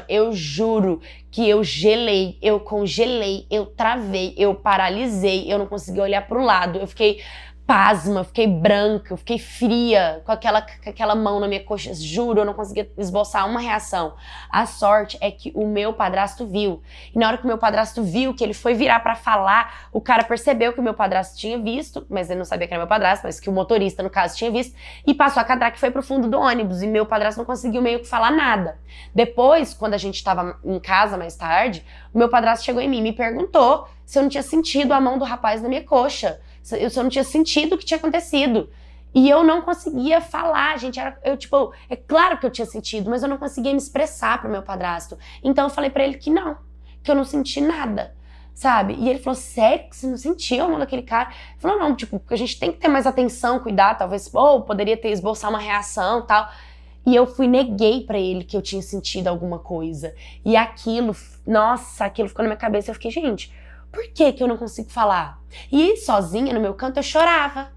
Eu juro que eu gelei, eu congelei, eu travei, eu paralisei, eu não consegui olhar pro lado, eu fiquei pasma, eu fiquei branca, eu fiquei fria com aquela mão na minha coxa, juro, eu não conseguia esboçar uma reação. A sorte é que o meu padrasto viu, e na hora que o meu padrasto viu, que ele foi virar pra falar, o cara percebeu que o meu padrasto tinha visto, mas ele não sabia que era meu padrasto, mas que o motorista, no caso, tinha visto, e passou a catraca e foi pro fundo do ônibus, e meu padrasto não conseguiu meio que falar nada. Depois, quando a gente tava em casa mais tarde, o meu padrasto chegou em mim e me perguntou se eu não tinha sentido a mão do rapaz na minha coxa, se eu não tinha sentido o que tinha acontecido. E eu não conseguia falar, gente. É claro que eu tinha sentido, mas eu não conseguia me expressar pro meu padrasto. Então eu falei pra ele que não, que eu não senti nada, sabe? E ele falou, sério que você não sentiu a mão daquele cara? Ele falou, não, tipo, a gente tem que ter mais atenção, cuidar, talvez, poderia ter esboçar uma reação e tal. E eu neguei pra ele que eu tinha sentido alguma coisa. E aquilo, nossa, aquilo ficou na minha cabeça. Eu fiquei, gente, por que que eu não consigo falar? E sozinha, no meu canto, eu chorava,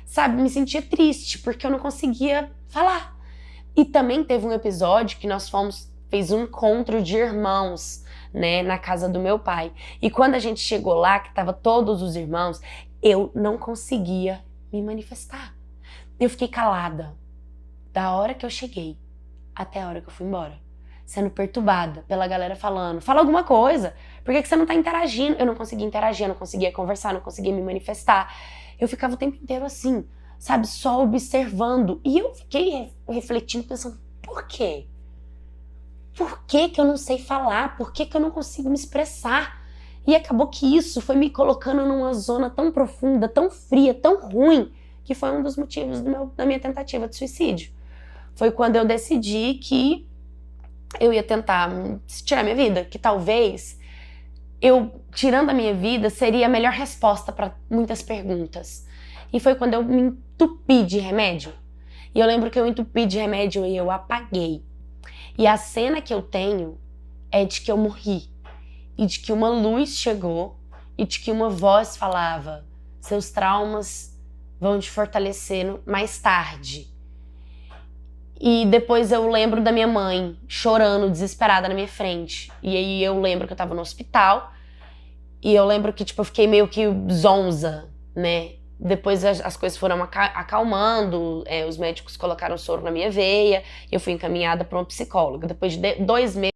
sabe? Me sentia triste, porque eu não conseguia falar. E também teve um episódio que nós fez um encontro de irmãos, né, na casa do meu pai. E quando a gente chegou lá, que tava todos os irmãos, eu não conseguia me manifestar. Eu fiquei calada. Da hora que eu cheguei até a hora que eu fui embora, sendo perturbada pela galera falando, fala alguma coisa, por que você não tá interagindo? Eu não conseguia interagir, eu não conseguia conversar, não conseguia me manifestar. Eu ficava o tempo inteiro assim, sabe, só observando. E eu fiquei refletindo, pensando, por quê? Por que que eu não sei falar? Por que que eu não consigo me expressar? E acabou que isso foi me colocando numa zona tão profunda, tão fria, tão ruim, que foi um dos motivos da minha tentativa de suicídio. Foi quando eu decidi que eu ia tentar tirar minha vida, que talvez eu, tirando a minha vida, seria a melhor resposta para muitas perguntas. E foi quando eu me entupi de remédio. E eu lembro que eu entupi de remédio e eu apaguei. E a cena que eu tenho é de que eu morri. E de que uma luz chegou e de que uma voz falava, seus traumas vão te fortalecer mais tarde. E depois eu lembro da minha mãe chorando, desesperada na minha frente. E aí eu lembro que eu tava no hospital. E eu lembro que, tipo, eu fiquei meio que zonza, né? Depois as coisas foram acalmando, os médicos colocaram soro na minha veia. Eu fui encaminhada para uma psicóloga. Depois de 2 meses...